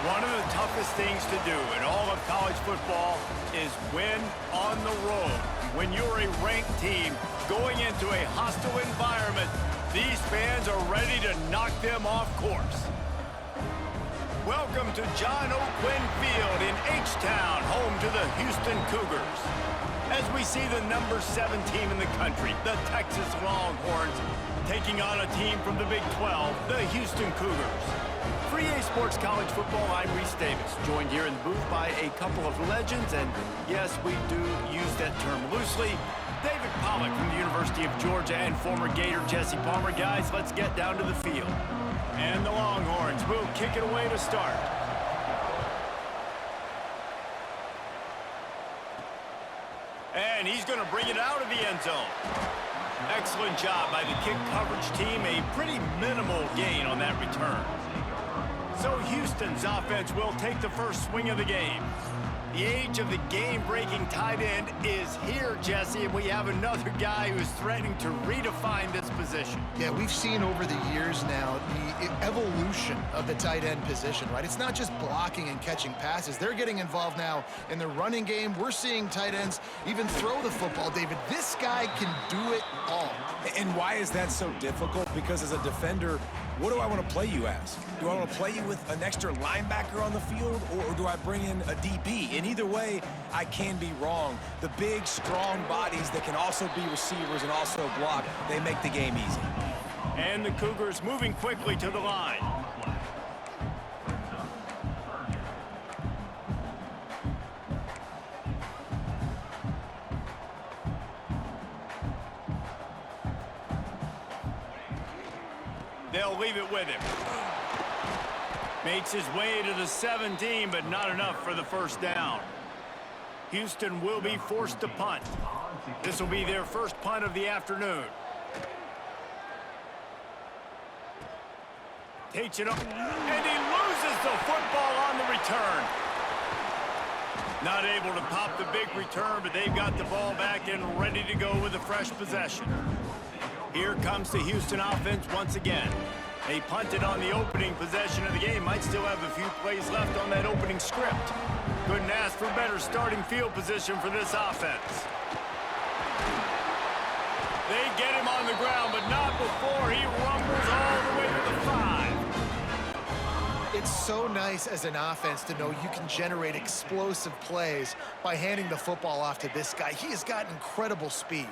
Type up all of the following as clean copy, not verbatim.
One of the toughest things to do in all of college football is win on the road. When you're a ranked team going into a hostile environment, these fans are ready to knock them off course. Welcome to John O'Quinn Field in H-Town, home to the Houston Cougars. As we see the number 7 team in the country, the Texas Longhorns, taking on a team from the Big 12, the Houston Cougars. For EA Sports College Football, I'm Reese Davis, joined here in the booth by a couple of legends, and yes, we do use that term loosely. David Pollack from the University of Georgia and former Gator Jesse Palmer. Guys, let's get down to the field. And the Longhorns will kick it away to start. And he's going to bring it out of the end zone. Excellent job by the kick coverage team. A pretty minimal gain on that return. So Houston's offense will take the first swing of the game. The age of the game-breaking tight end is here, Jesse, and we have another guy who is threatening to redefine this position. Yeah, we've seen over the years now the evolution of the tight end position, right? It's not just blocking and catching passes. They're getting involved now in the running game. We're seeing tight ends even throw the football, David. This guy can do it all. And why is that so difficult? Because as a defender, what do I want to play you as? Do I want to play you with an extra linebacker on the field, or do I bring in a DB? In either way, I can be wrong. The big, strong bodies that can also be receivers and also block, they make the game easy. And the Cougars moving quickly to the line. They'll leave it with him. Makes his way to the 17, but not enough for the first down. Houston will be forced to punt. This will be their first punt of the afternoon. Takes it up, and he loses the football on the return. Not able to pop the big return, but they've got the ball back and ready to go with a fresh possession. Here comes the Houston offense once again. They punted on the opening possession of the game. Might still have a few plays left on that opening script. Couldn't ask for better starting field position for this offense. They get him on the ground, but not before he rumbles all the way to the 5. It's so nice as an offense to know you can generate explosive plays by handing the football off to this guy. He has got incredible speed.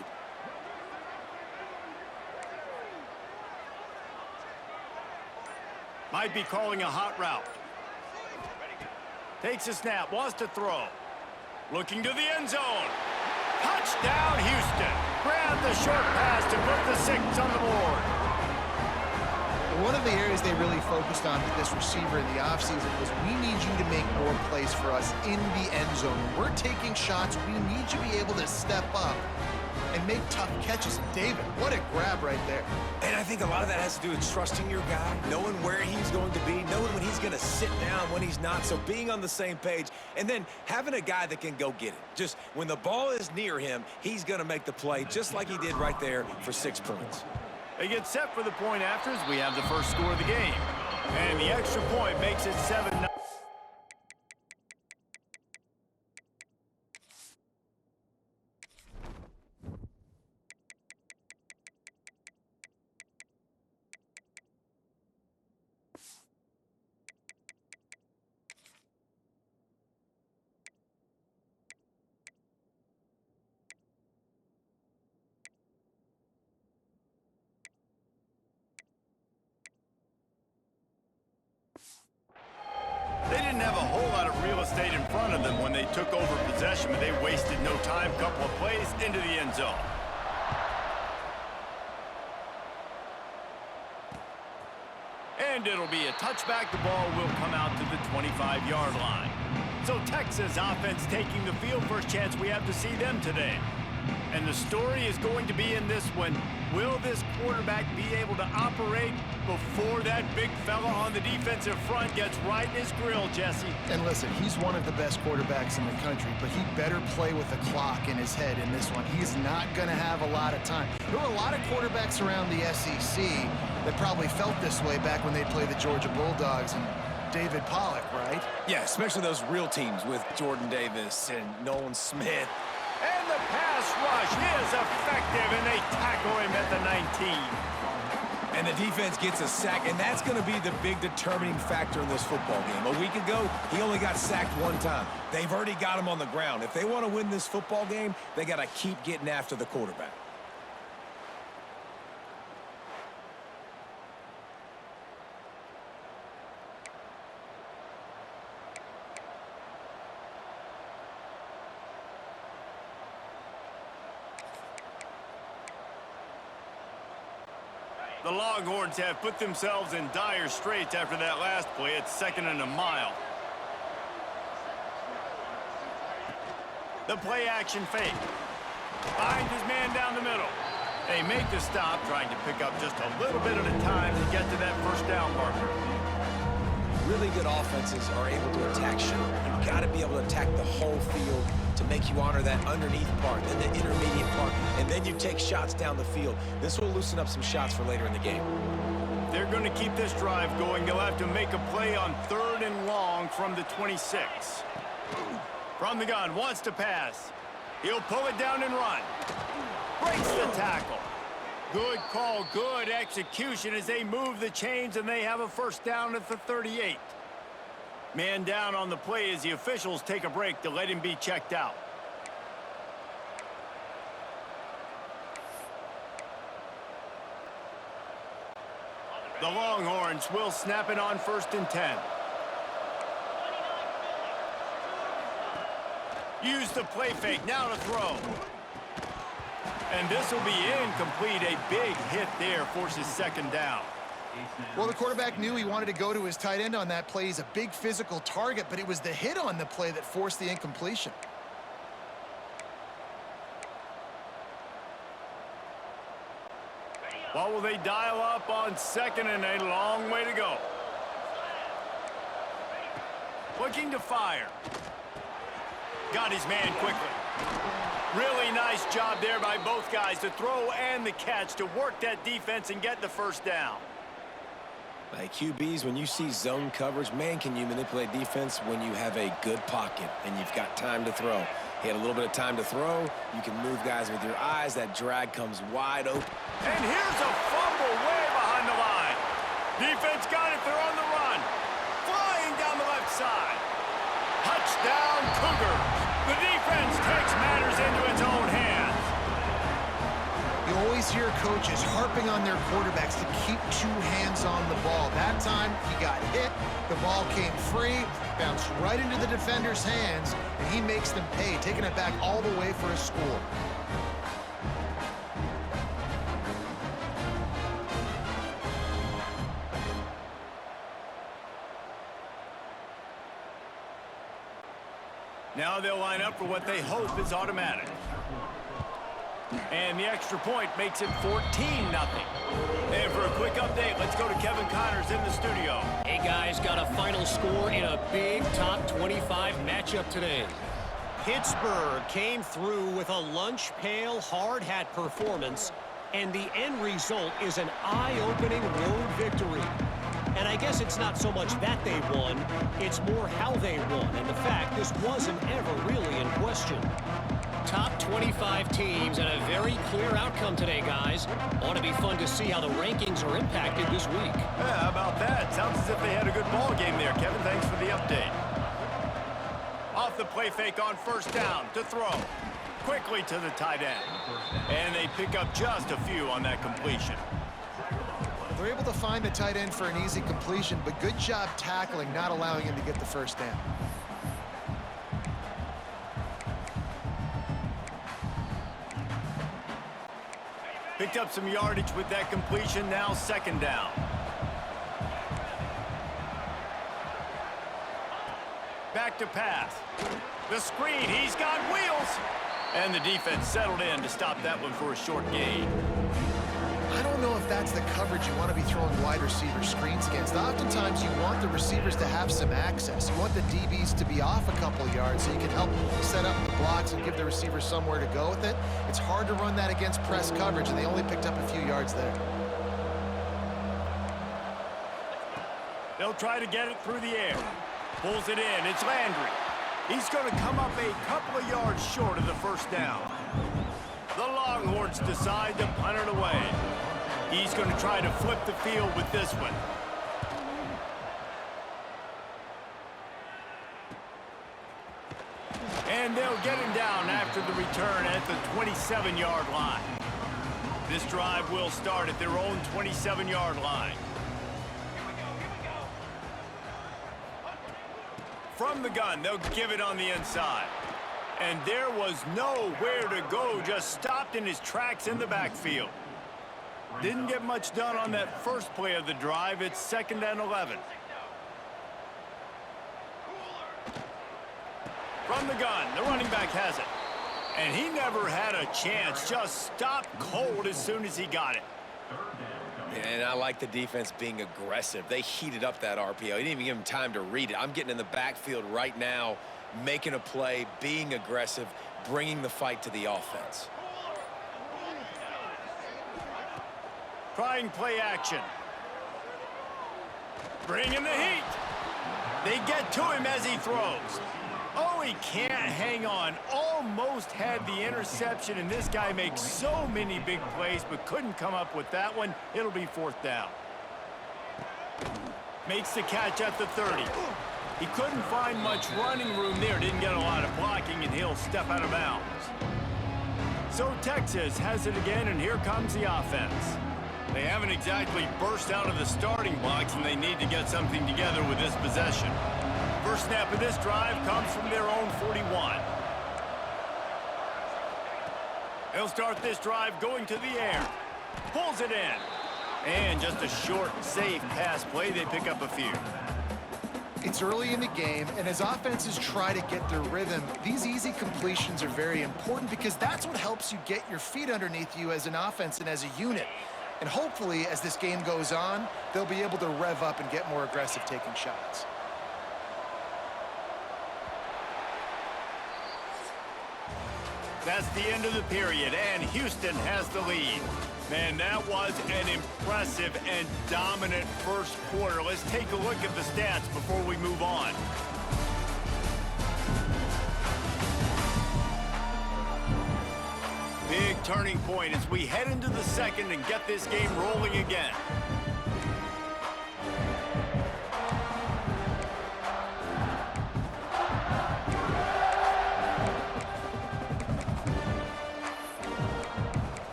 Might be calling a hot route. Takes a snap, wants to throw. Looking to the end zone. Touchdown, Houston. Grab the short pass to put the 6 on the board. One of the areas they really focused on with this receiver in the offseason was, we need you to make more plays for us in the end zone. When we're taking shots, we need you to be able to step up and make tough catches. And David, what a grab right there. And I think a lot of that has to do with trusting your guy, knowing where he's going to be, knowing when he's going to sit down, when he's not, so being on the same page, and then having a guy that can go get it. Just when the ball is near him, he's going to make the play, just like he did right there for 6 points. They get set for the point after as we have the first score of the game. And the extra point makes it 7-9. They didn't have a whole lot of real estate in front of them when they took over possession, but they wasted no time. Couple of plays into the end zone. And it'll be a touchback. The ball will come out to the 25-yard line. So Texas offense taking the field. First chance we have to see them today. And the story is going to be in this one. Will this quarterback be able to operate before that big fella on the defensive front gets right in his grill, Jesse? And listen, he's one of the best quarterbacks in the country, but he better play with the clock in his head in this one. He's not going to have a lot of time. There were a lot of quarterbacks around the SEC that probably felt this way back when they played the Georgia Bulldogs, and David Pollock, right? Yeah, especially those real teams with Jordan Davis and Nolan Smith. And the pass rush is effective, and they tackle him at the 19. And the defense gets a sack, and that's going to be the big determining factor in this football game. A week ago, he only got sacked one time. They've already got him on the ground. If they want to win this football game, they got to keep getting after the quarterback. The Longhorns have put themselves in dire straits after that last play. It's 2nd and a mile. The play action fake. Finds his man down the middle. They make the stop, trying to pick up just a little bit at a time to get to that first down marker. Really good offenses are able to attack short. You've got to be able to attack the whole field to make you honor that underneath part, then the intermediate part, and then you take shots down the field. This will loosen up some shots for later in the game. They're going to keep this drive going. They'll have to make a play on 3rd and long from the 26. From the gun, wants to pass. He'll pull it down and run. Breaks the tackle. Good call, good execution as they move the chains, and they have a first down at the 38. Man down on the play as the officials take a break to let him be checked out. The Longhorns will snap it on 1st and 10. Use the play fake, now to throw. And this will be incomplete. A big hit there forces 2nd down. Well, the quarterback knew he wanted to go to his tight end on that play. He's a big physical target, but it was the hit on the play that forced the incompletion. What will they dial up on 2nd and a long way to go? Looking to fire. Got his man quickly. Really nice job there by both guys, the throw and the catch, to work that defense and get the first down. Like QBs, when you see zone coverage, man, can you manipulate defense when you have a good pocket and you've got time to throw. He had a little bit of time to throw. You can move guys with your eyes. That drag comes wide open. And here's a fumble way behind the line. Defense got it. They're on the run. Flying down the left side. Touchdown, Cougars. The defense takes matters into its own hands. You always hear coaches harping on their quarterbacks to keep 2 hands on the ball. That time, he got hit. The ball came free, bounced right into the defender's hands, and he makes them pay, taking it back all the way for a score. Now they'll line up for what they hope is automatic. And the extra point makes it 14-0. And for a quick update, let's go to Kevin Connors in the studio. Hey guys, got a final score in a big top 25 matchup today. Pittsburgh came through with a lunch pail hard hat performance, and the end result is an eye-opening road victory. And I guess it's not so much that they won, it's more how they won, and the fact this wasn't ever really in question. Top 25 teams and a very clear outcome today, guys. Ought to be fun to see how the rankings are impacted this week. Yeah, how about that? Sounds as if they had a good ball game there, Kevin. Thanks for the update. Off the play fake on 1st down to throw. Quickly to the tight end. And they pick up just a few on that completion. They're able to find the tight end for an easy completion, but good job tackling, not allowing him to get the first down. Picked up some yardage with that completion, now 2nd down. Back to pass. The screen, he's got wheels. And the defense settled in to stop that one for a short gain. I don't know if that's the coverage you want to be throwing wide receiver screens against. Oftentimes, you want the receivers to have some access. You want the DBs to be off a couple yards so you can help set up the blocks and give the receiver somewhere to go with it. It's hard to run that against press coverage, and they only picked up a few yards there. They'll try to get it through the air. Pulls it in. It's Landry. He's going to come up a couple of yards short of the first down. The Longhorns decide to punt it away. He's going to try to flip the field with this one. And they'll get him down after the return at the 27-yard line. This drive will start at their own 27-yard line. From the gun, they'll give it on the inside. And there was nowhere to go, just stopped in his tracks in the backfield. Didn't get much done on that first play of the drive. It's 2nd and 11. From the gun, the running back has it. And he never had a chance, just stopped cold as soon as he got it. And I like the defense being aggressive. They heated up that RPO. He didn't even give him time to read it. I'm getting in the backfield right now, making a play, being aggressive, bringing the fight to the offense. Trying play action. Bringing the heat. They get to him as he throws. Oh, he can't hang on. Almost had the interception, and this guy makes so many big plays, but couldn't come up with that one. It'll be 4th down. Makes the catch at the 30. He couldn't find much running room there. Didn't get a lot of blocking, and he'll step out of bounds. So Texas has it again, and here comes the offense. They haven't exactly burst out of the starting blocks, and they need to get something together with this possession. First snap of this drive comes from their own 41. They'll start this drive going to the air. Pulls it in. And just a short, safe pass play. They pick up a few. It's early in the game, and as offenses try to get their rhythm, these easy completions are very important because that's what helps you get your feet underneath you as an offense and as a unit. And hopefully, as this game goes on, they'll be able to rev up and get more aggressive taking shots. That's the end of the period, and Houston has the lead. Man, that was an impressive and dominant first quarter. Let's take a look at the stats before we move on. Big turning point as we head into the second and get this game rolling again.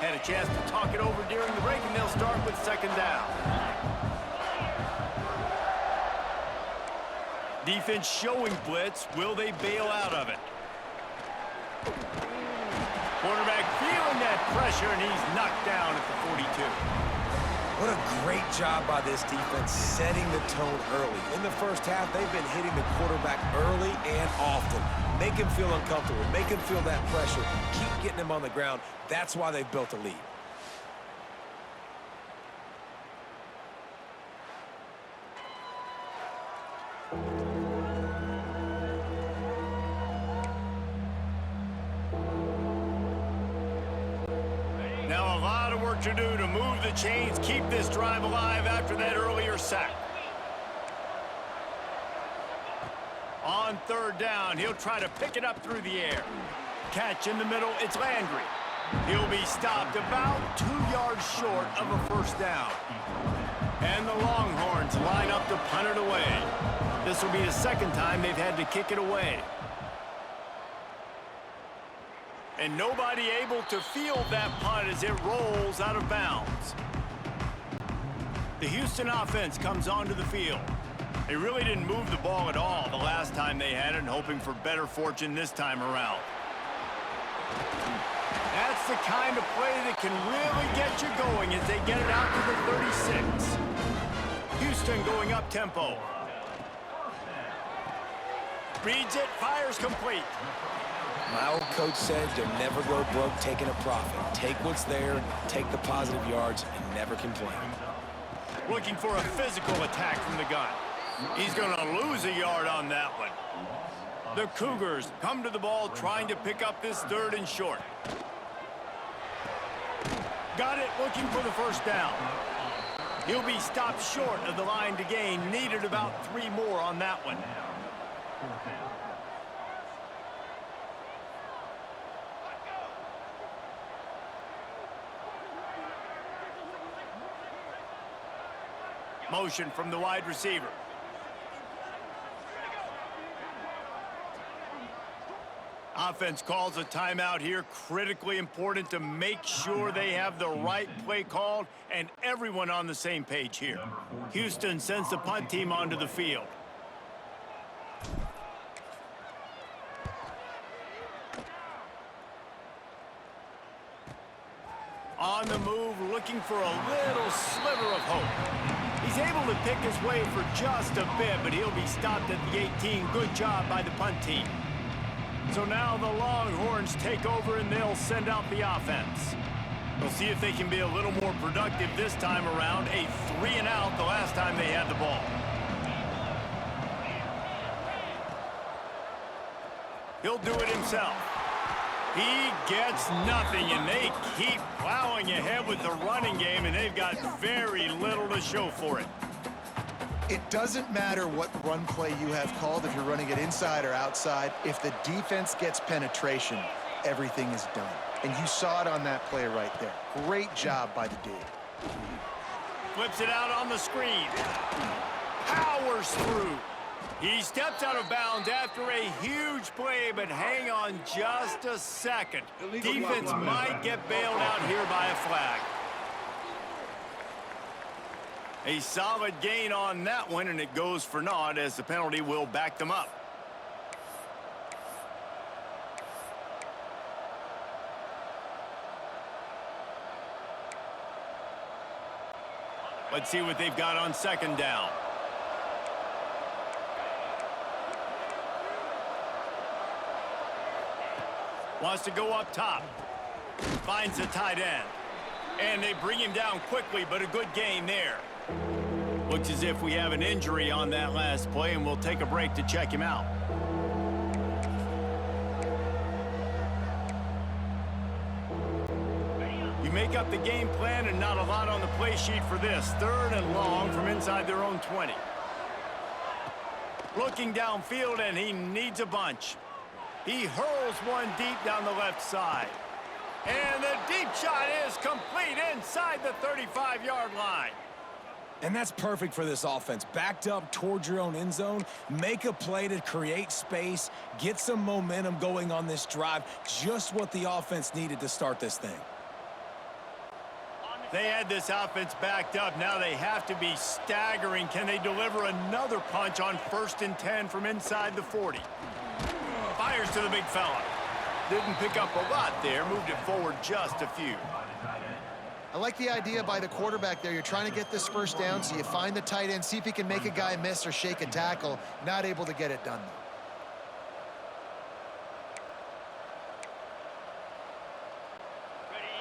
Had a chance to talk it over during the break, and they'll start with 2nd down. Defense showing blitz. Will they bail out of it? Quarterback feeling that pressure, and he's knocked down at the 42. What a great job by this defense setting the tone early. In the first half, they've been hitting the quarterback early and often. Make him feel uncomfortable. Make him feel that pressure. Keep getting him on the ground. That's why they've built a lead. Now a lot of work to do to move the chains, keep this drive alive after that earlier sack. On 3rd down, he'll try to pick it up through the air. Catch in the middle, it's Landry. He'll be stopped about 2 yards short of a first down. And the Longhorns line up to punt it away. This will be the 2nd time they've had to kick it away. And nobody able to field that punt as it rolls out of bounds. The Houston offense comes onto the field. They really didn't move the ball at all the last time they had it, hoping for better fortune this time around. That's the kind of play that can really get you going as they get it out to the 36. Houston going up tempo. Reads it, fires complete. My old coach said you'll never go broke taking a profit. Take what's there, take the positive yards, and never complain. Looking for a physical attack from the gun. He's going to lose a yard on that one. The Cougars come to the ball trying to pick up this 3rd and short. Got it, looking for the first down. He'll be stopped short of the line to gain. Needed about 3 more on that one. Motion from the wide receiver. Offense calls a timeout here. Critically important to make sure they have the right play called and everyone on the same page here. Houston sends the punt team onto the field. On the move, looking for a little sliver of hope. He's able to pick his way for just a bit, but he'll be stopped at the 18. Good job by the punt team. So now the Longhorns take over and they'll send out the offense. We'll see if they can be a little more productive this time around. A 3-and-out the last time they had the ball. He'll do it himself. He gets nothing, and they keep plowing ahead with the running game, and they've got very little to show for it. It doesn't matter what run play you have called, if you're running it inside or outside. If the defense gets penetration, everything is done. And you saw it on that play right there. Great job by the D. Flips it out on the screen. Powers through. He steps out of bounds after a huge play, but hang on just a second. Defense might get bailed out here by a flag. A solid gain on that one, and it goes for naught as the penalty will back them up. Let's see what they've got on second down. Wants to go up top. Finds the tight end. And they bring him down quickly, but a good gain there. Looks as if we have an injury on that last play, and we'll take a break to check him out. You make up the game plan and not a lot on the play sheet for this. 3rd and long from inside their own 20. Looking downfield, and he needs a bunch. He hurls one deep down the left side. And the deep shot is complete inside the 35-yard line. And that's perfect for this offense. Backed up towards your own end zone, make a play to create space, get some momentum going on this drive. Just what the offense needed to start this thing. They had this offense backed up. Now they have to be staggering. Can they deliver another punch on 1st and 10 from inside the 40? Fires to the big fella. Didn't pick up a lot there. Moved it forward just a few. I like the idea by the quarterback there. You're trying to get this first down, so you find the tight end, see if he can make a guy miss or shake a tackle. Not able to get it done, though.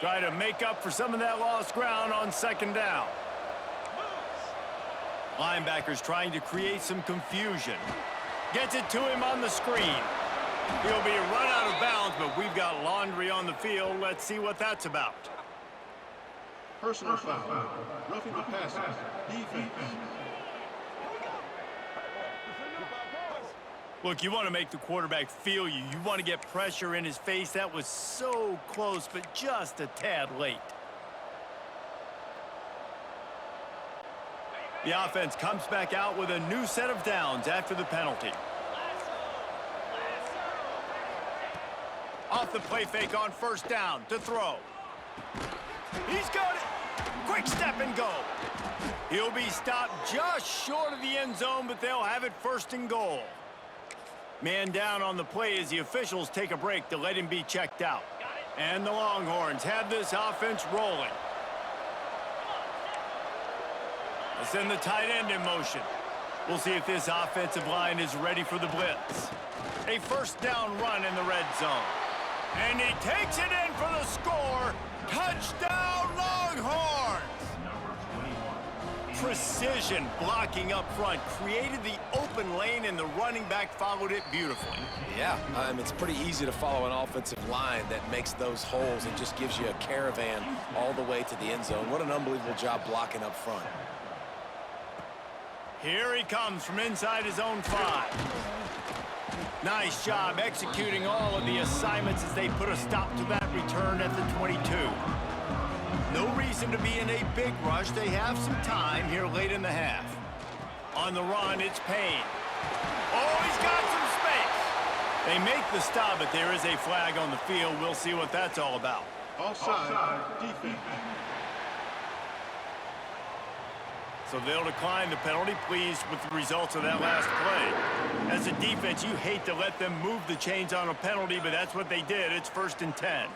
Try to make up for some of that lost ground on second down. Linebackers trying to create some confusion. Gets it to him on the screen. He'll be run out of bounds, but we've got laundry on the field. Let's see what that's about. Personal foul. Roughing the passer. Defense. Look, you want to make the quarterback feel you. You want to get pressure in his face. That was so close, but just a tad late. The offense comes back out with a new set of downs after the penalty. Off the play fake on 1st down to throw. He's got it. Quick step and go. He'll be stopped just short of the end zone, but they'll have it 1st and goal. Man down on the play as the officials take a break to let him be checked out. And the Longhorns have this offense rolling. They send the tight end in motion. We'll see if this offensive line is ready for the blitz. A 1st down run in the red zone. And he takes it in for the score. Touchdown, Longhorns! Precision blocking up front created the open lane, and the running back followed it beautifully. Yeah, it's pretty easy to follow an offensive line that makes those holes and just gives you a caravan all the way to the end zone. What an unbelievable job blocking up front. Here he comes from inside his own 5. Nice job executing all of the assignments as they put a stop to that return at the 22. No reason to be in a big rush. They have some time here late in the half. On the run, it's Payne. Oh, he's got some space. They make the stop, but there is a flag on the field. We'll see what that's all about. Offside, defense. So they'll decline the penalty, pleased with the results of that last play. As a defense, you hate to let them move the chains on a penalty, but that's what they did. It's 1st and 10.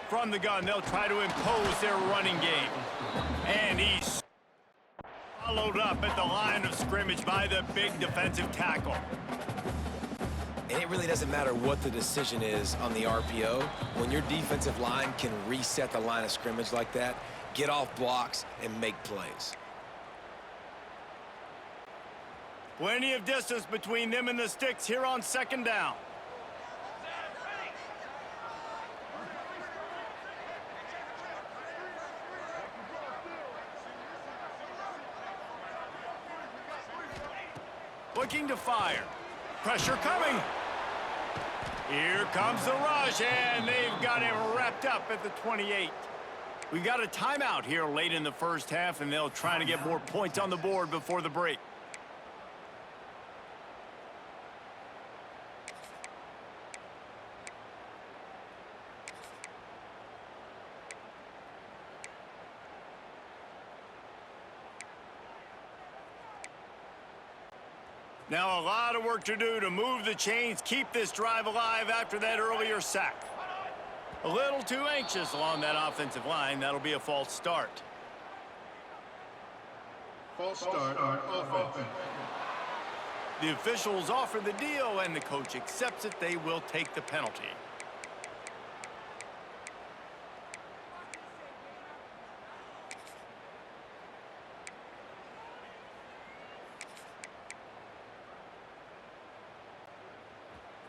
From the gun, they'll try to impose their running game. And he's followed up at the line of scrimmage by the big defensive tackle. And it really doesn't matter what the decision is on the RPO. When your defensive line can reset the line of scrimmage like that, get off blocks and make plays. Plenty of distance between them and the sticks here on 2nd down. Looking to fire. Pressure coming. Here comes the rush, and they've got him wrapped up at the 28. We've got a timeout here late in the 1st half, and they'll try to get more points on the board before the break. Now a lot of work to do to move the chains, keep this drive alive after that earlier sack. A little too anxious along that offensive line. That'll be a false start. False start on offense. The officials offer the deal, and the coach accepts it. They will take the penalty.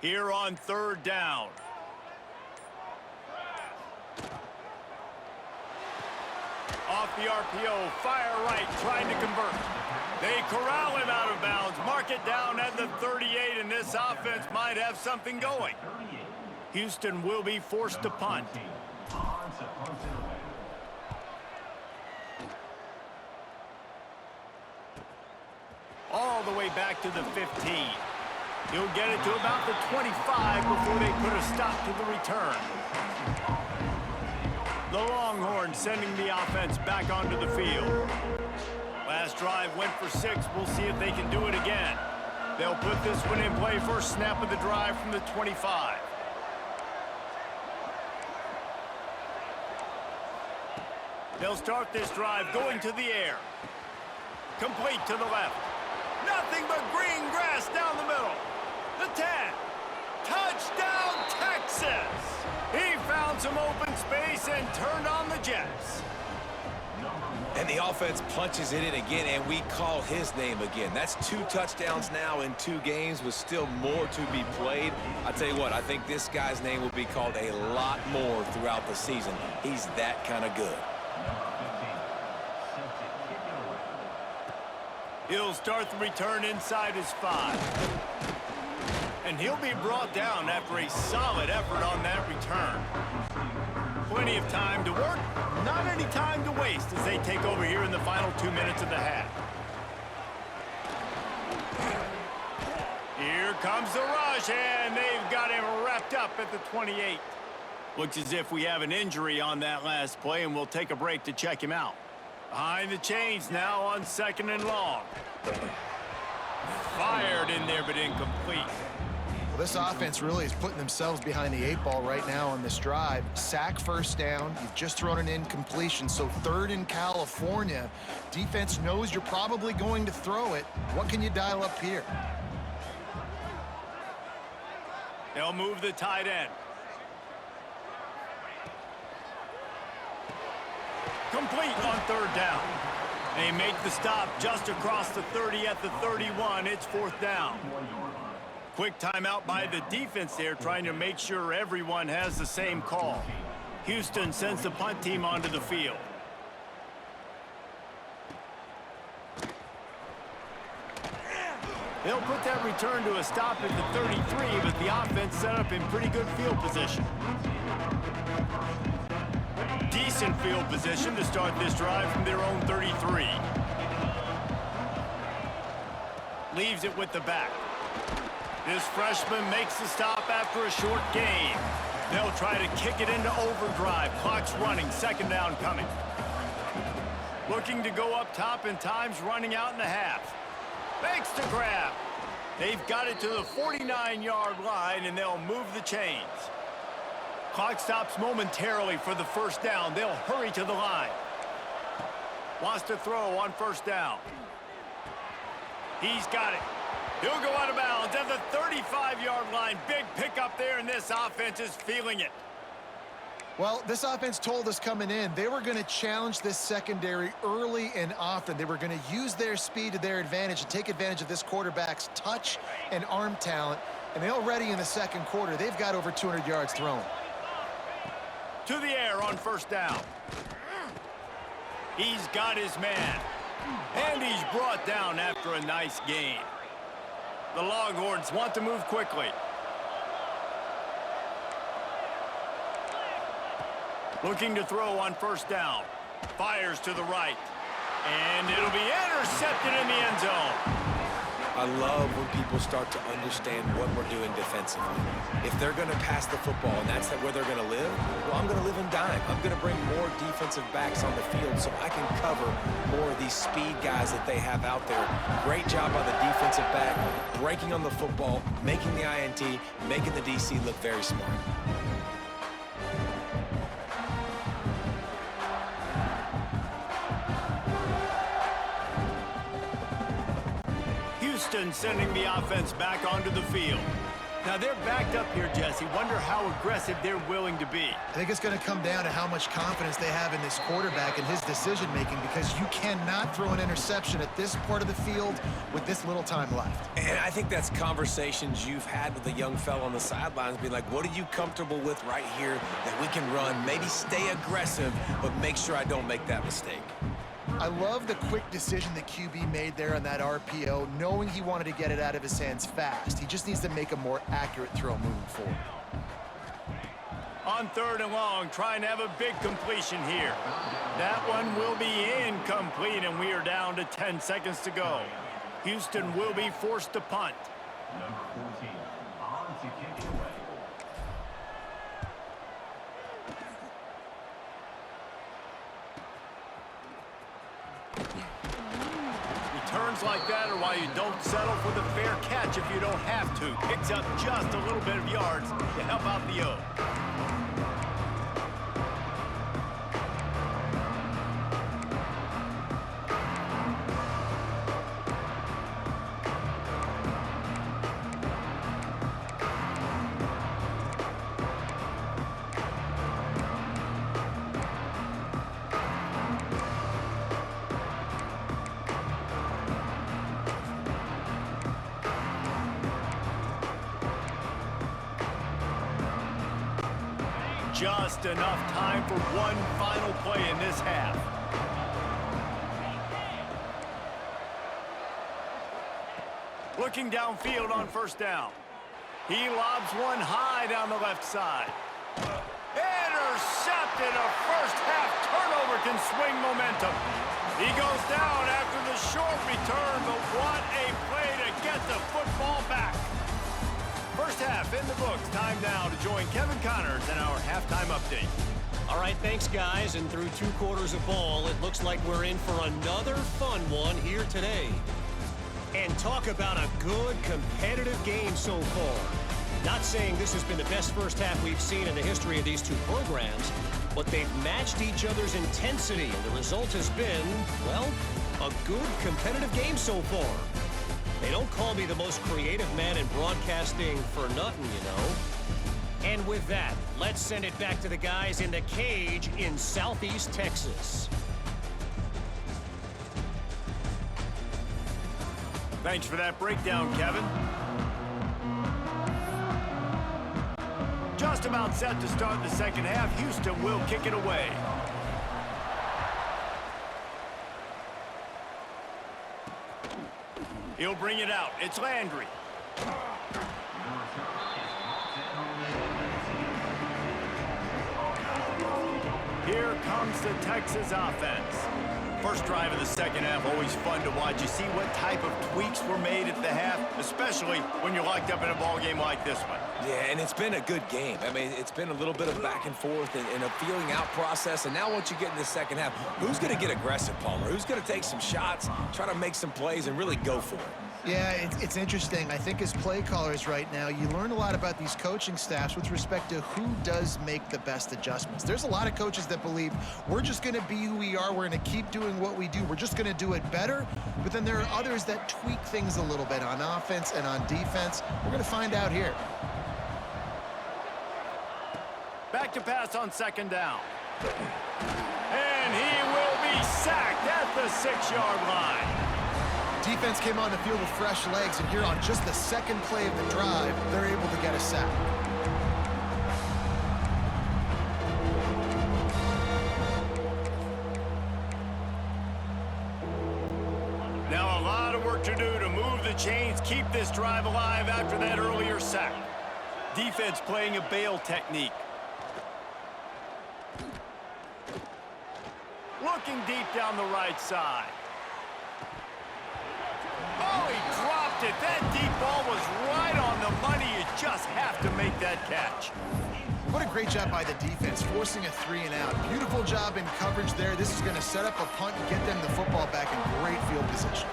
Here on 3rd down. Off the RPO, fire right, trying to convert. They corral him out of bounds, mark it down at the 38, and this offense might have something going. Houston will be forced to punt. All the way back to the 15. He'll get it to about the 25 before they put a stop to the return. The Longhorns sending the offense back onto the field. Last drive went for 6. We'll see if they can do it again. They'll put this one in play. First snap of the drive from the 25. They'll start this drive going to the air. Complete to the left. Nothing but green grass down the middle. The 10. Touchdown, Texas! He found some open space and turned on the Jets. And the offense punches it in again, and we call his name again. That's 2 touchdowns now in 2 games with still more to be played. I tell you what, I think this guy's name will be called a lot more throughout the season. He's that kind of good. He'll start the return inside his 5. And he'll be brought down after a solid effort on that return. Plenty of time to work, not any time to waste as they take over here in the final 2 minutes of the half. Here comes the rush, and they've got him wrapped up at the 28. Looks as if we have an injury on that last play, and we'll take a break to check him out. Behind the chains now on 2nd and long. Fired in there, but incomplete. Well, this offense really is putting themselves behind the 8 ball right now on this drive. Sack, 1st down. You've just thrown an incompletion, so 3rd in California. Defense knows you're probably going to throw it. What can you dial up here? They'll move the tight end. Complete on 3rd down. They make the stop just across the 30 at the 31. It's 4th down. Quick timeout by the defense there, trying to make sure everyone has the same call. Houston sends the punt team onto the field. They'll put that return to a stop at the 33, but the offense set up in pretty good field position. Decent field position to start this drive from their own 33. Leaves it with the back. This freshman makes the stop after a short gain. They'll try to kick it into overdrive. Clock's running, second down coming. Looking to go up top, and time's running out in the half. Makes the grab. They've got it to the 49-yard line, and they'll move the chains. Clock stops momentarily for the first down. They'll hurry to the line. Wants to throw on first down. He's got it. He'll go out of bounds at the 35-yard line. Big pickup there, and this offense is feeling it. Well, this offense told us coming in they were going to challenge this secondary early and often. They were going to use their speed to their advantage and take advantage of this quarterback's touch and arm talent. And they already in the second quarter, they've got over 200 yards thrown. To the air on first down. He's got his man. And he's brought down after a nice gain. The Longhorns want to move quickly. Looking to throw on first down. Fires to the right. And it'll be intercepted in the end zone. I love when people start to understand what we're doing defensively. If they're going to pass the football and that's where they're going to live, well, I'm going to live and dime. I'm going to bring more defensive backs on the field so I can cover more of these speed guys that they have out there. Great job by the defensive back, breaking on the football, making the INT, making the DC look very smart. Sending the offense back onto the field. Now they're backed up here, Jesse. Wonder how aggressive they're willing to be. I think it's going to come down to how much confidence they have in this quarterback and his decision-making, because you cannot throw an interception at this part of the field with this little time left. And I think that's conversations you've had with a young fella on the sidelines, be like, what are you comfortable with right here that we can run? Maybe stay aggressive, but make sure I don't make that mistake. I love the quick decision that QB made there on that RPO, knowing he wanted to get it out of his hands fast. He just needs to make a more accurate throw moving forward. On third and long, trying to have a big completion here. That one will be incomplete, and we are down to 10 seconds to go. Houston will be forced to punt. Number 14, on to kick it away. Returns like that are why you don't settle for the fair catch if you don't have to. Picks up just a little bit of yards to help out the O. Just enough time for one final play in this half. Looking downfield on first down. He lobs one high down the left side. Intercepted. A first half turnover can swing momentum. He goes down after the short return, but what a play to get the football back. First half in the books. Time now to join Kevin Connors in our halftime update. All right, thanks, guys. And through 2 quarters of ball, it looks like we're in for another fun one here today. And talk about a good competitive game so far. Not saying this has been the best first half we've seen in the history of these two programs, but they've matched each other's intensity, and the result has been, well, a good competitive game so far. They don't call me the most creative man in broadcasting for nothing, you know. And with that, let's send it back to the guys in the cage in Southeast Texas. Thanks for that breakdown, Kevin. Just about set to start the second half. Houston will kick it away. He'll bring it out. It's Landry. Here comes the Texas offense. First drive of the second half, always fun to watch. You see what type of tweaks were made at the half, especially when you're locked up in a ball game like this one. Yeah, and it's been a good game. I mean, it's been a little bit of back and forth and a feeling out process. And now once you get in the second half, who's going to get aggressive, Palmer? Who's going to take some shots, try to make some plays, and really go for it? Yeah, it's interesting. I think as play callers right now, you learn a lot about these coaching staffs with respect to who does make the best adjustments. There's a lot of coaches that believe we're just going to be who we are. We're going to keep doing what we do. We're just going to do it better. But then there are others that tweak things a little bit on offense and on defense. We're going to find out here. Back to pass on second down. And he will be sacked at the 6-yard line. Defense came on the field with fresh legs, and here on just the second play of the drive, they're able to get a sack. Now a lot of work to do to move the chains, keep this drive alive after that earlier sack. Defense playing a bail technique. Looking deep down the right side. Oh, he dropped it. That deep ball was right on the money. You just have to make that catch. What a great job by the defense, forcing a 3-and-out. Beautiful job in coverage there. This is going to set up a punt and get them the football back in great field position.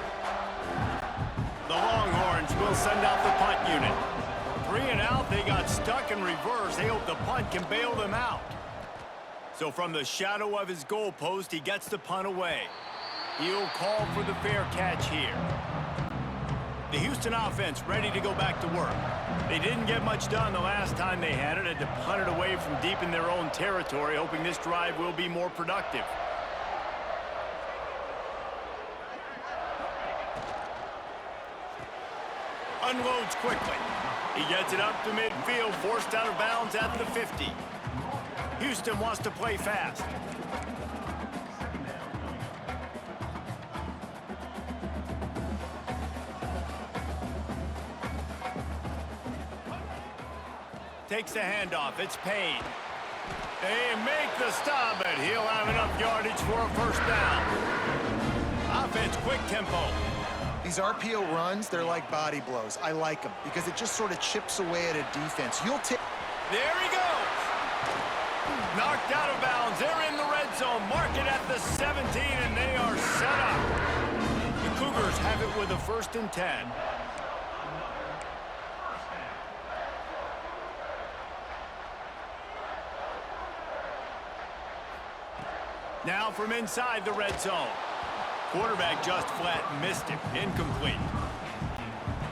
The Longhorns will send out the punt unit. 3-and-out, they got stuck in reverse. They hope the punt can bail them out. So from the shadow of his goalpost, he gets the punt away. He'll call for the fair catch here. The Houston offense ready to go back to work. They didn't get much done the last time they had it. Had to punt it away from deep in their own territory, hoping this drive will be more productive. Unloads quickly. He gets it up to midfield, forced out of bounds at the 50. Houston wants to play fast. Takes the handoff. It's Payne. They make the stop, but he'll have enough yardage for a first down. Offense, quick tempo. These RPO runs, they're like body blows. I like them because it just sort of chips away at a defense. You'll take... There he goes. Knocked out of bounds. They're in the red zone. Mark it at the 17, and they are set up. The Cougars have it with a 1st and 10. Now from inside the red zone. Quarterback just flat missed him. Incomplete.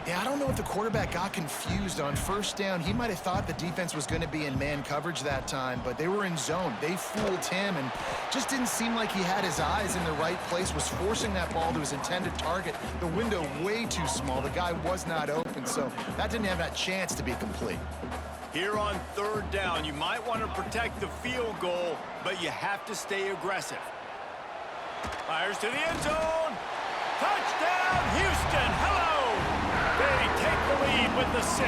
Yeah, I don't know if the quarterback got confused on first down. He might have thought the defense was going to be in man coverage that time, but they were in zone. They fooled him and just didn't seem like he had his eyes in the right place, was forcing that ball to his intended target. The window way too small. The guy was not open, so that didn't have that chance to be complete. Here on 3rd down, you might want to protect the field goal, but you have to stay aggressive. Fires to the end zone. Touchdown, Houston. Hello. They take the lead with the 6.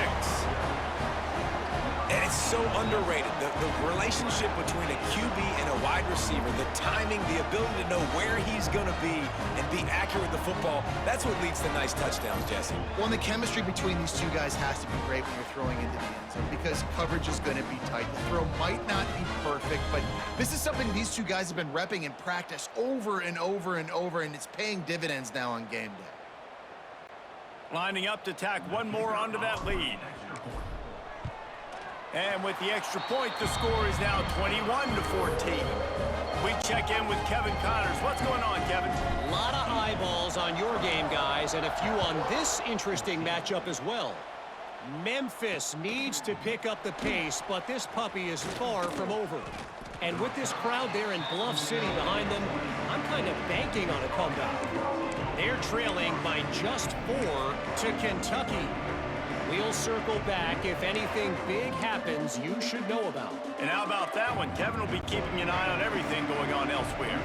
And it's so underrated. The relationship between a QB and a wide receiver, the timing, the ability to know where he's going to be and be accurate with the football, that's what leads to nice touchdowns, Jesse. Well, and the chemistry between these two guys has to be great when you're throwing into the end zone because coverage is going to be tight. The throw might not be perfect, but this is something these two guys have been repping in practice over and over and over, and it's paying dividends now on game day. Lining up to tack one more onto that lead. And with the extra point, the score is now 21-14. We check in with Kevin Connors. What's going on, Kevin? A lot of eyeballs on your game, guys, and a few on this interesting matchup as well. Memphis needs to pick up the pace, but this puppy is far from over. And with this crowd there in Bluff City behind them, I'm kind of banking on a comeback. They're trailing by just 4 to Kentucky. We'll circle back if anything big happens you should know about. And how about that one? Kevin will be keeping an eye on everything going on elsewhere.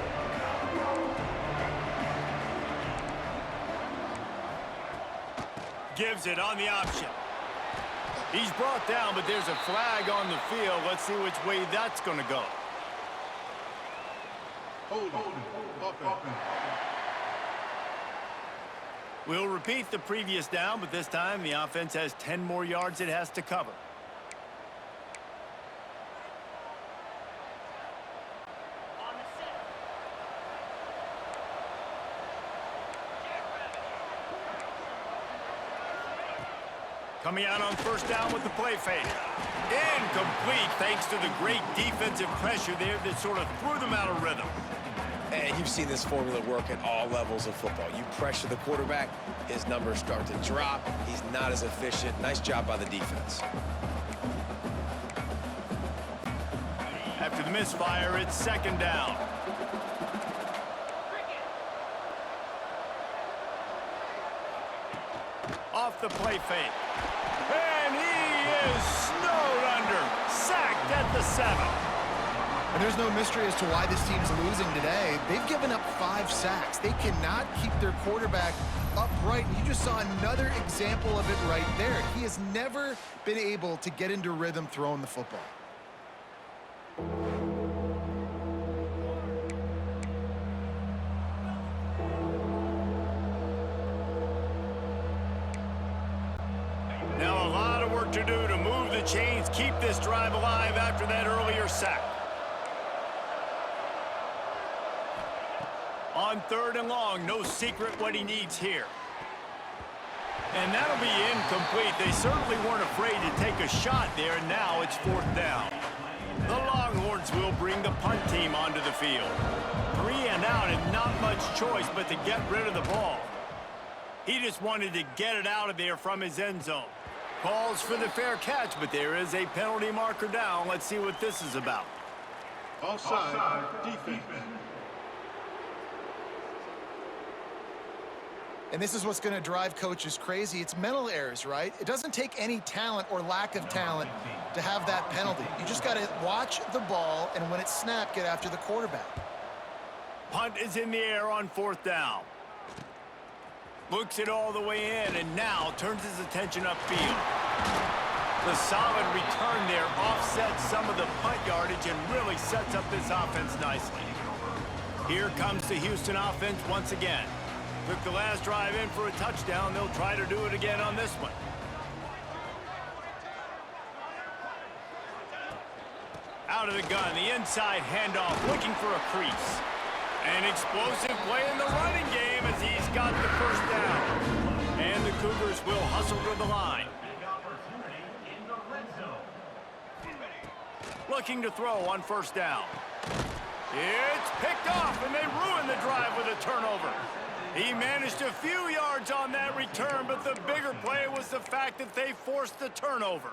gives it on the option. He's brought down, but there's a flag on the field. Let's see which way that's going to go. Holding. Offense. We'll repeat the previous down, but this time the offense has 10 more yards it has to cover. Coming out on first down with the play fake. Incomplete thanks to the great defensive pressure there that sort of threw them out of rhythm. And you've seen this formula work at all levels of football. You pressure the quarterback, his numbers start to drop. He's not as efficient. Nice job by the defense. After the misfire, it's second down. Off the play fake. And he is snowed under. Sacked at the 7. And there's no mystery as to why this team's losing today. They've given up 5 sacks. They cannot keep their quarterback upright. And you just saw another example of it right there. He has never been able to get into rhythm throwing the football. Now a lot of work to do to move the chains, keep this drive alive after that earlier sack. On third and long, no secret what he needs here. And that'll be incomplete. They certainly weren't afraid to take a shot there, and now it's fourth down. The Longhorns will bring the punt team onto the field. 3 and out and not much choice but to get rid of the ball. He just wanted to get it out of there from his end zone. Calls for the fair catch, but there is a penalty marker down. Let's see what this is about. Offside defense. And this is what's going to drive coaches crazy. It's mental errors, right? It doesn't take any talent or lack of talent to have that penalty. You just got to watch the ball, and when it's snapped, get after the quarterback. Punt is in the air on fourth down. Looks it all the way in, and now turns his attention upfield. The solid return there offsets some of the punt yardage and really sets up this offense nicely. Here comes the Houston offense once again. Took the last drive in for a touchdown. They'll try to do it again on this one. Out of the gun, the inside handoff, looking for a crease. An explosive play in the running game as he's got the first down. And the Cougars will hustle to the line. Looking to throw on first down. It's picked off, and they ruin the drive with a turnover. He managed a few yards on that return, but the bigger play was the fact that they forced the turnover.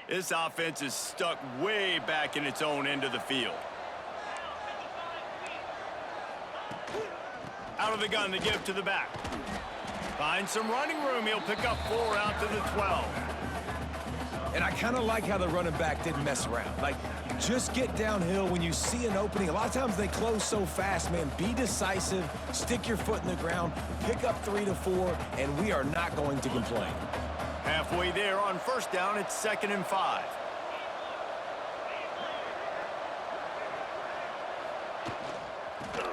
This offense is stuck way back in its own end of the field. Out of the gun, the give to the back. Finds some running room. He'll pick up 4 out to the 12. And I kind of like how the running back didn't mess around. Like, just get downhill when you see an opening. A lot of times they close so fast, man. Be decisive, stick your foot in the ground, pick up 3 to 4, and we are not going to complain. Halfway there on first down, it's 2nd and 5.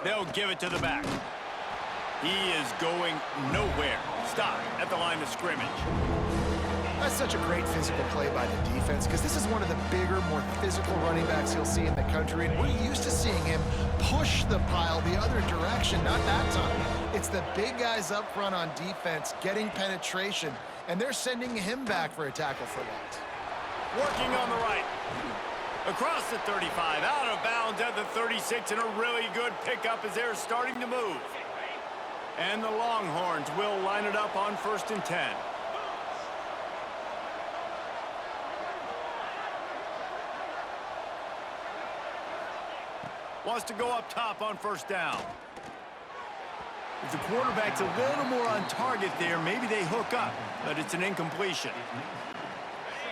They'll give it to the back. He is going nowhere. Stop at the line of scrimmage. That's such a great physical play by the defense because this is one of the bigger, more physical running backs you'll see in the country. And we're used to seeing him push the pile the other direction, not that time. It's the big guys up front on defense getting penetration, and they're sending him back for a tackle for loss. Working on the right. Across the 35, out of bounds at the 36, and a really good pickup as they're starting to move. And the Longhorns will line it up on 1st and 10. Wants to go up top on first down. If the quarterback's a little more on target there, maybe they hook up, but it's an incompletion.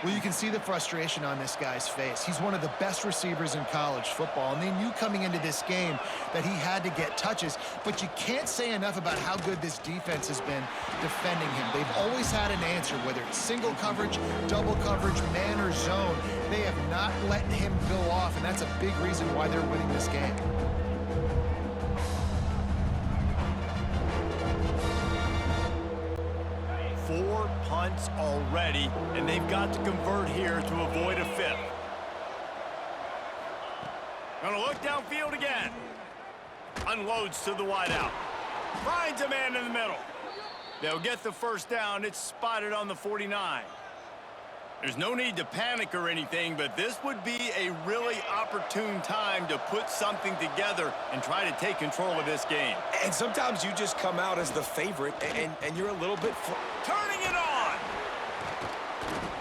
Well, you can see the frustration on this guy's face. He's one of the best receivers in college football, and they knew coming into this game that he had to get touches, but you can't say enough about how good this defense has been defending him. They've always had an answer, whether it's single coverage, double coverage, man or zone. They have not let him go off, and that's a big reason why they're winning this game. Four punts already, and they've got to convert here to avoid a fifth. Gonna look downfield again. Unloads to the wideout. Finds a man in the middle. They'll get the first down. It's spotted on the 49. There's no need to panic or anything, but this would be a really opportune time to put something together and try to take control of this game. And sometimes you just come out as the favorite, and you're a little bit... Turning it on!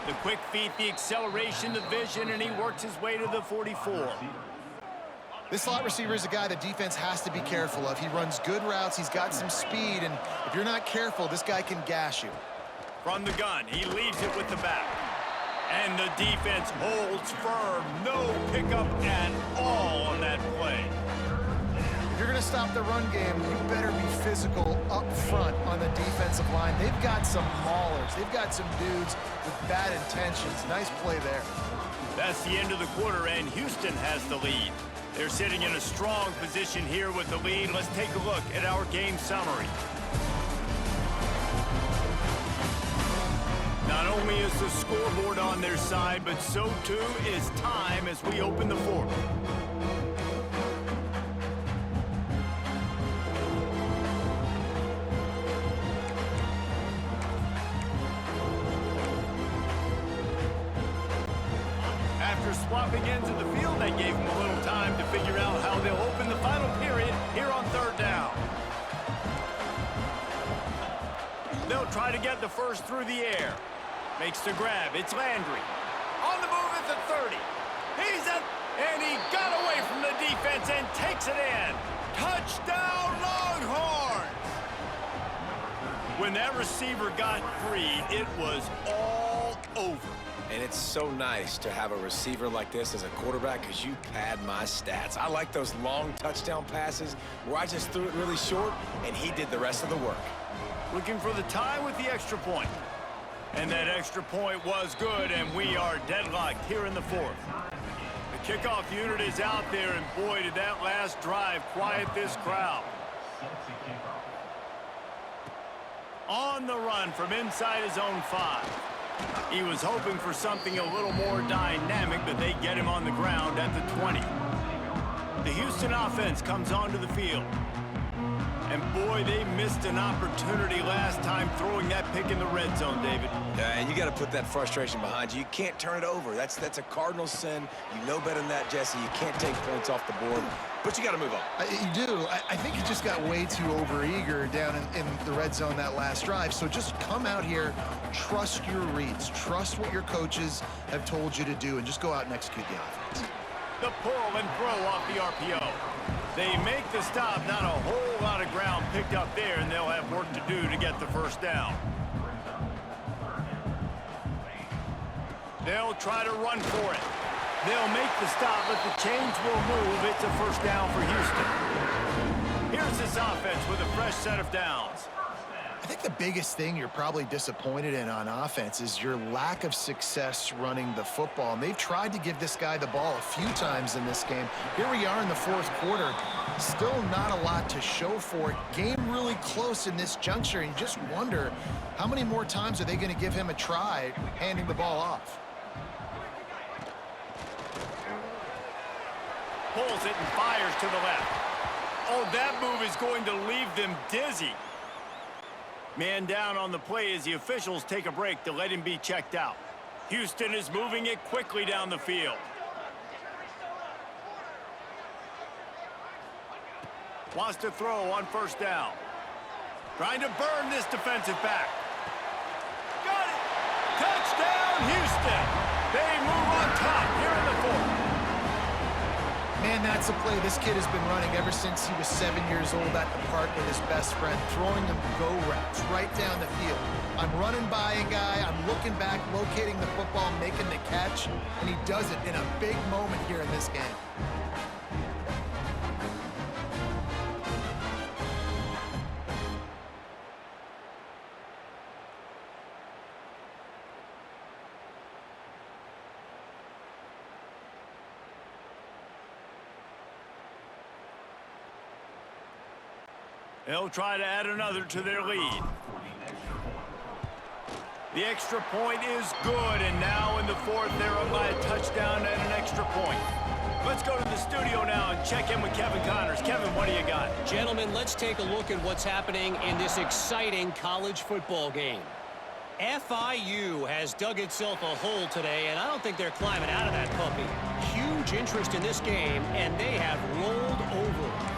The quick feet, the acceleration, the vision, and he works his way to the 44. This slot receiver is a guy the defense has to be careful of. He runs good routes, he's got some speed, and if you're not careful, this guy can gash you. From the gun, he leaves it with the back. And the defense holds firm. No pickup at all on that play. If you're going to stop the run game, you better be physical up front on the defensive line. They've got some maulers. They've got some dudes with bad intentions. Nice play there. That's the end of the quarter, and Houston has the lead. They're sitting in a strong position here with the lead. Let's take a look at our game summary. Not only is the scoreboard on their side, but so too is time as we open the fourth. After swapping ends of the field, that gave them a little time to figure out how they'll open the final period here on third down. They'll try to get the first through the air. Makes the grab. It's Landry. On the move at the 30. He's at, and he got away from the defense and takes it in. Touchdown, Longhorns! When that receiver got free, it was all over. And it's so nice to have a receiver like this as a quarterback because you pad my stats. I like those long touchdown passes where I just threw it really short and he did the rest of the work. Looking for the tie with the extra point. And that extra point was good, and we are deadlocked here in the fourth. The kickoff unit is out there, and boy, did that last drive quiet this crowd. On the run from inside his own 5. He was hoping for something a little more dynamic, but they get him on the ground at the 20. The Houston offense comes onto the field. And boy, they missed an opportunity last time throwing that pick in the red zone, David. Yeah, and you got to put that frustration behind you. You can't turn it over. That's a cardinal sin. You know better than that, Jesse. You can't take points off the board, but you got to move on. You do. I think you just got way too overeager down in the red zone that last drive. So just come out here, trust your reads, trust what your coaches have told you to do, and just go out and execute the offense. The pull and throw off the RPO. They make the stop, not a whole lot of ground picked up there, and they'll have work to do to get the first down. They'll try to run for it. They'll make the stop, but the chains will move. It's a first down for Houston. Here's this offense with a fresh set of downs. I think the biggest thing you're probably disappointed in on offense is your lack of success running the football. And they've tried to give this guy the ball a few times in this game. Here we are in the fourth quarter. Still not a lot to show for it. Game really close in this juncture. And you just wonder how many more times are they going to give him a try handing the ball off. Pulls it and fires to the left. Oh, that move is going to leave them dizzy. Man down on the play as the officials take a break to let him be checked out. Houston is moving it quickly down the field. Wants to throw on first down. Trying to burn this defensive back. Got it! Touchdown, Houston! They move on top here in the fourth. Man, And that's a play this kid has been running ever since he was 7 years old at the park with his best friend, throwing them go routes right down the field. I'm running by a guy, I'm looking back, locating the football, making the catch, and he does it in a big moment here in this game. They'll try to add another to their lead. The extra point is good, and now in the fourth, they're up by a touchdown and an extra point. Let's go to the studio now and check in with Kevin Connors. Kevin, what do you got? Gentlemen, let's take a look at what's happening in this exciting college football game. FIU has dug itself a hole today, and I don't think they're climbing out of that puppy. Huge interest in this game, and they have rolled over.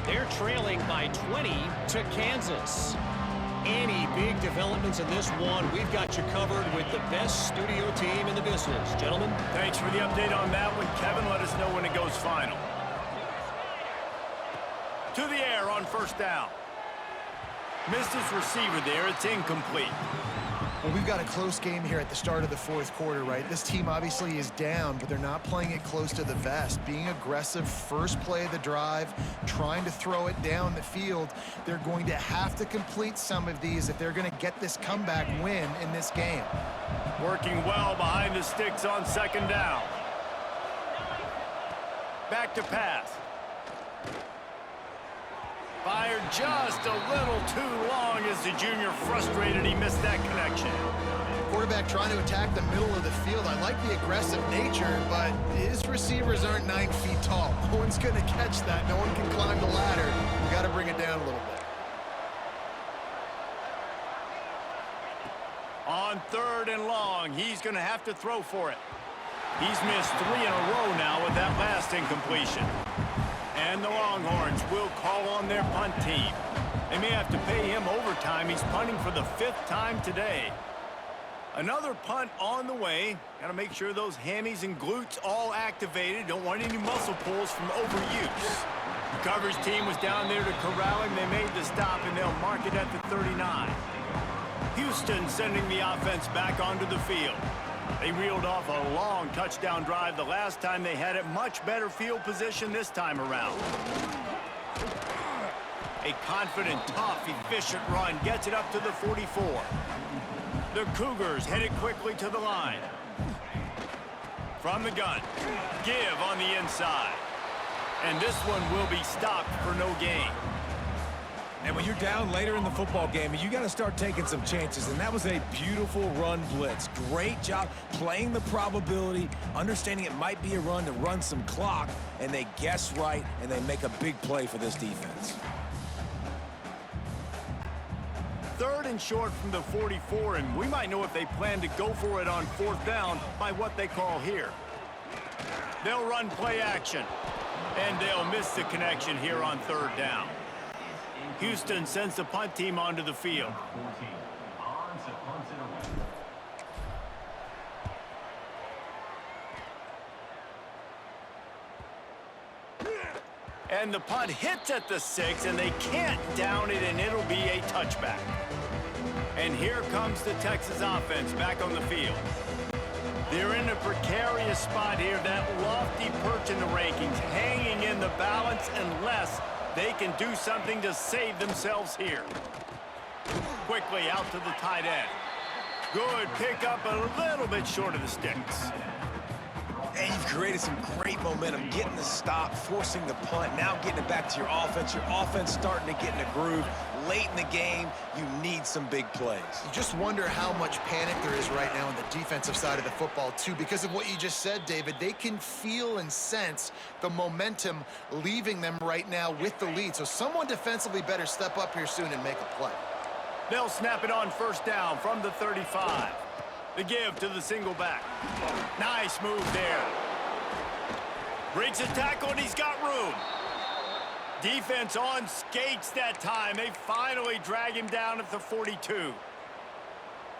They're trailing by 20 to Kansas. Any big developments in this one, we've got you covered with the best studio team in the business. Gentlemen. Thanks for the update on that one, Kevin. Let us know when it goes final. To the air on first down. Missed his receiver there. It's incomplete. Well, we've got a close game here at the start of the fourth quarter, right? This team obviously is down, but they're not playing it close to the vest. Being aggressive, first play of the drive, trying to throw it down the field. They're going to have to complete some of these if they're going to get this comeback win in this game. Working well behind the sticks on second down. Back to pass. Fired just a little too long as the junior frustrated. He missed that connection. Quarterback trying to attack the middle of the field. I like the aggressive nature, but his receivers aren't 9 feet tall. No one's going to catch that. No one can climb the ladder. We got to bring it down a little bit. On third and long, he's going to have to throw for it. He's missed 3 in a row now with that last incompletion. And the Longhorns will call on their punt team. They may have to pay him overtime. He's punting for the 5th time today. Another punt on the way. Got to make sure those hammies and glutes all activated. Don't want any muscle pulls from overuse. The coverage team was down there to corral him. They made the stop, and they'll mark it at the 39. Houston sending the offense back onto the field. They reeled off a long touchdown drive the last time they had it. Much better field position this time around. A confident, tough, efficient run gets it up to the 44. The Cougars headed quickly to the line. From the gun, give on the inside. And this one will be stopped for no gain. And when you're down later in the football game, you got to start taking some chances. And that was a beautiful run blitz. Great job playing the probability, understanding it might be a run to run some clock, and they guess right, and they make a big play for this defense. Third and short from the 44, and we might know if they plan to go for it on fourth down by what they call here. They'll run play action, and they'll miss the connection here on third down. Houston sends the punt team onto the field. And the punt hits at the 6, and they can't down it, and it'll be a touchback. And here comes the Texas offense back on the field. They're in a precarious spot here, that lofty perch in the rankings, hanging in the balance unless they can do something to save themselves here. Quickly out to the tight end. Good pickup, a little bit short of the sticks. And you've created some great momentum, getting the stop, forcing the punt, now getting it back to your offense. Your offense starting to get in a groove. Late in the game, you need some big plays. You just wonder how much panic there is right now on the defensive side of the football, too. Because of what you just said, David, they can feel and sense the momentum leaving them right now with the lead. So someone defensively better step up here soon and make a play. They'll snap it on first down from the 35. The give to the single back. Nice move there. Breaks a tackle, and he's got room. Defense on skates that time. They finally drag him down at the 42.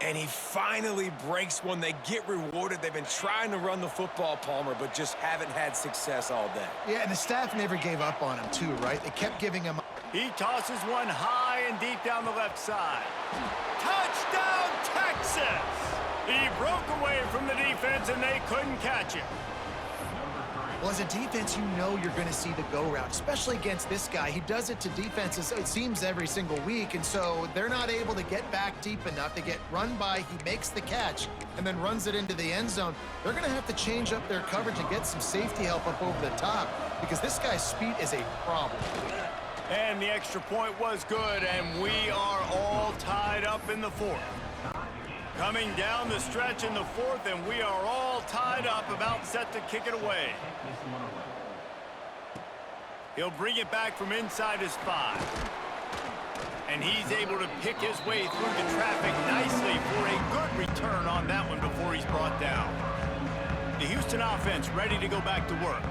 And he finally breaks one. They get rewarded. They've been trying to run the football, Palmer, but just haven't had success all day. Yeah, and the staff never gave up on him, too, right? They kept giving him... He tosses one high and deep down the left side. Touchdown, Texas! He broke away from the defense, and they couldn't catch him. Well, as a defense, you know you're going to see the go route, especially against this guy. He does it to defenses, it seems, every single week, and so they're not able to get back deep enough. They get run by, he makes the catch, and then runs it into the end zone. They're going to have to change up their coverage and get some safety help up over the top because this guy's speed is a problem. And the extra point was good, and we are all tied up in the fourth. Coming down the stretch in the fourth, and we are all tied up, about set to kick it away. He'll bring it back from inside his 5. And he's able to pick his way through the traffic nicely for a good return on that one before he's brought down. The Houston offense ready to go back to work.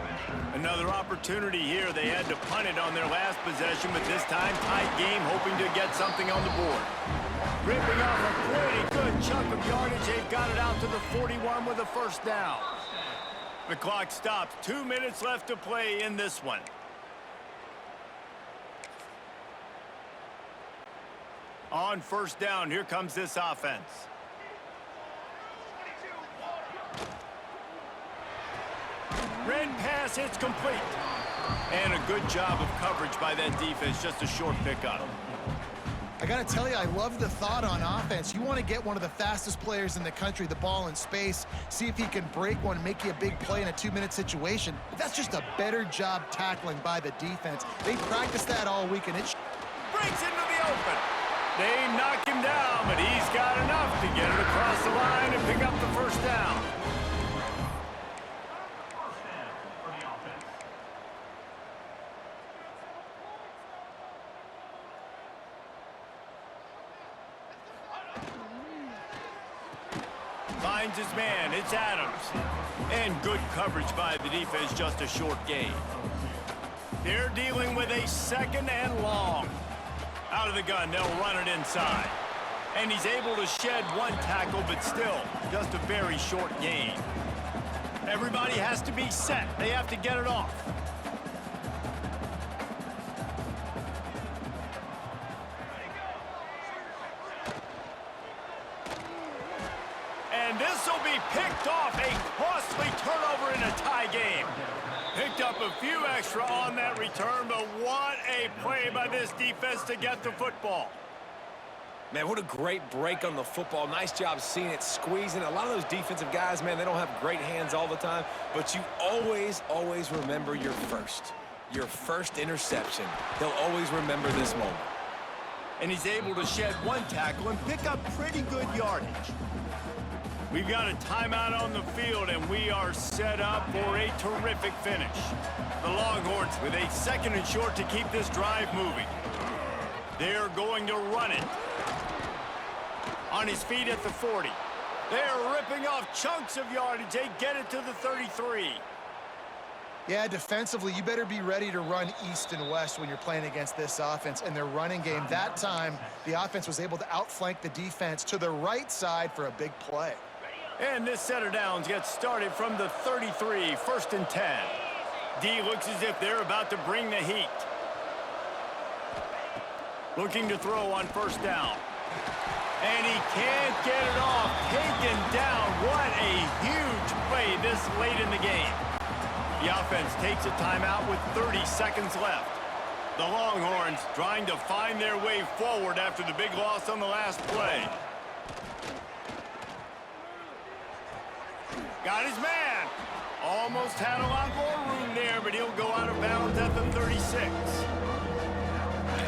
Another opportunity here. They had to punt it on their last possession, but this time tight game, hoping to get something on the board. Ripping off a pretty good chunk of yardage. They've got it out to the 41 with a first down. The clock stops. 2 minutes left to play in this one. On first down, here comes this offense. Red pass, it's complete. And a good job of coverage by that defense, just a short pickup. I got to tell you, I love the thought on offense. You want to get one of the fastest players in the country, the ball in space, see if he can break one, make you a big play in a 2-minute situation. But that's just a better job tackling by the defense. They practiced that all week, and it breaks into the open. They knock him down, but he's got enough to get it across the line and pick up the first down. Finds his man, it's Adams. And good coverage by the defense, just a short gain. They're dealing with a second and long. Out of the gun, they'll run it inside. And he's able to shed one tackle, but still, just a very short gain. Everybody has to be set. They have to get it off. And this will be picked off, a costly turnover in a tie game. Picked up a few extra on that return, but what a play by this defense to get the football. Man, what a great break on the football. Nice job seeing it, squeezing. A lot of those defensive guys, man, they don't have great hands all the time, but you always, always remember your first interception. He'll always remember this moment. And he's able to shed one tackle and pick up pretty good yardage. We've got a timeout on the field, and we are set up for a terrific finish. The Longhorns with a second and short to keep this drive moving. They're going to run it. On his feet at the 40. They're ripping off chunks of yardage. They get it to the 33. Yeah, defensively, you better be ready to run east and west when you're playing against this offense. And their running game, that time, the offense was able to outflank the defense to the right side for a big play. And this set of downs gets started from the 33, 1st and 10. D looks as if they're about to bring the heat. Looking to throw on first down. And he can't get it off. Taken down. What a huge play this late in the game. The offense takes a timeout with 30 seconds left. The Longhorns trying to find their way forward after the big loss on the last play. Got his man. Almost had a lot more room there, but he'll go out of bounds at the 36.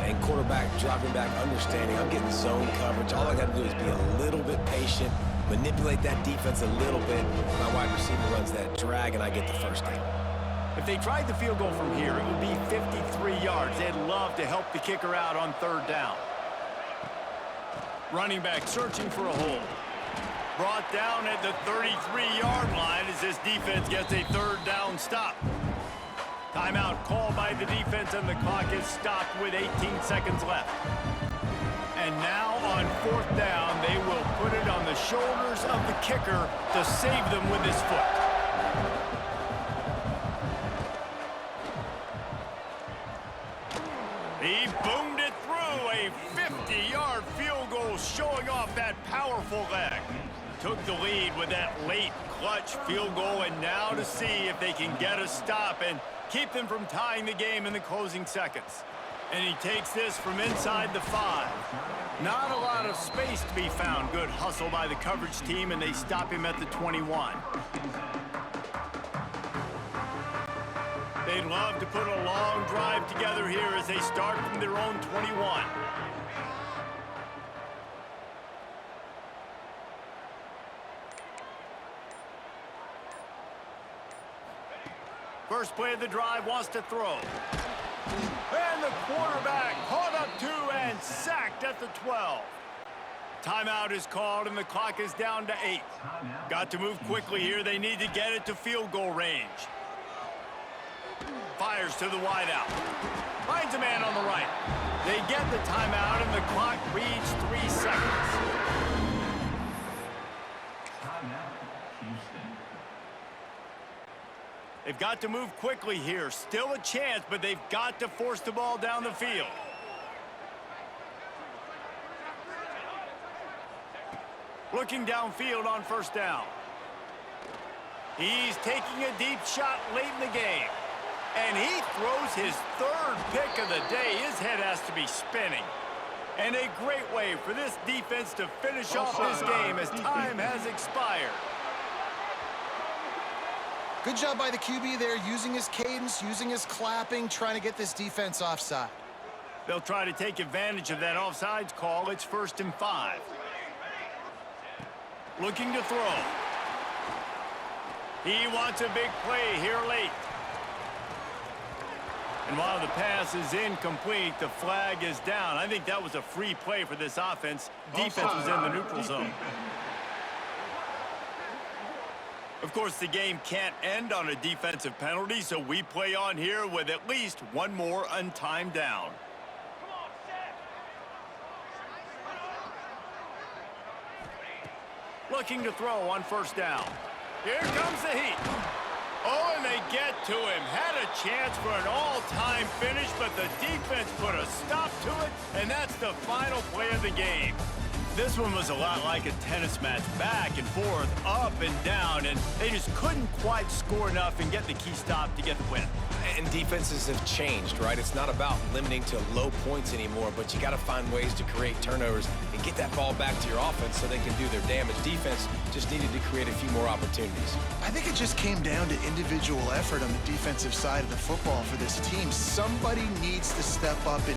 And quarterback dropping back, understanding I'm getting zone coverage. All I got to do is be a little bit patient, manipulate that defense a little bit. My wide receiver runs that drag, and I get the first down. If they tried the field goal from here, it would be 53 yards. They'd love to help the kicker out on third down. Running back searching for a hole. Brought down at the 33-yard line as this defense gets a third down stop. Timeout called by the defense, and the clock is stopped with 18 seconds left. And now on fourth down, they will put it on the shoulders of the kicker to save them with his foot. He boomed it through, a 50-yard field goal showing off that powerful leg. Took the lead with that late clutch field goal, and now to see if they can get a stop and keep them from tying the game in the closing seconds. And he takes this from inside the 5. Not a lot of space to be found. Good hustle by the coverage team, and they stop him at the 21. They'd love to put a long drive together here as they start from their own 21. First play of the drive, wants to throw. And the quarterback caught up 2 and sacked at the 12. Timeout is called and the clock is down to 8. Got to move quickly here. They need to get it to field goal range. Fires to the wideout. Finds a man on the right. They get the timeout and the clock reads 3 seconds. They've got to move quickly here. Still a chance, but they've got to force the ball down the field. Looking downfield on first down. He's taking a deep shot late in the game. And he throws his 3rd pick of the day. His head has to be spinning. And a great way for this defense to finish off this game as time has expired. Good job by the QB there, using his cadence, using his clapping, trying to get this defense offside. They'll try to take advantage of that offsides call. It's 1st and 5. Looking to throw. He wants a big play here late. And while the pass is incomplete, the flag is down. I think that was a free play for this offense. Defense was in the neutral zone. Of course, the game can't end on a defensive penalty, so we play on here with at least one more untimed down. Looking to throw on first down. Here comes the heat. Oh, and they get to him. Had a chance for an all-time finish, but the defense put a stop to it, and that's the final play of the game. This one was a lot like a tennis match, back and forth, up and down, and they just couldn't quite score enough and get the key stop to get the win. And defenses have changed, right? It's not about limiting to low points anymore, but you got to find ways to create turnovers and get that ball back to your offense so they can do their damage. Defense just needed to create a few more opportunities. I think it just came down to individual effort on the defensive side of the football for this team. Somebody needs to step up and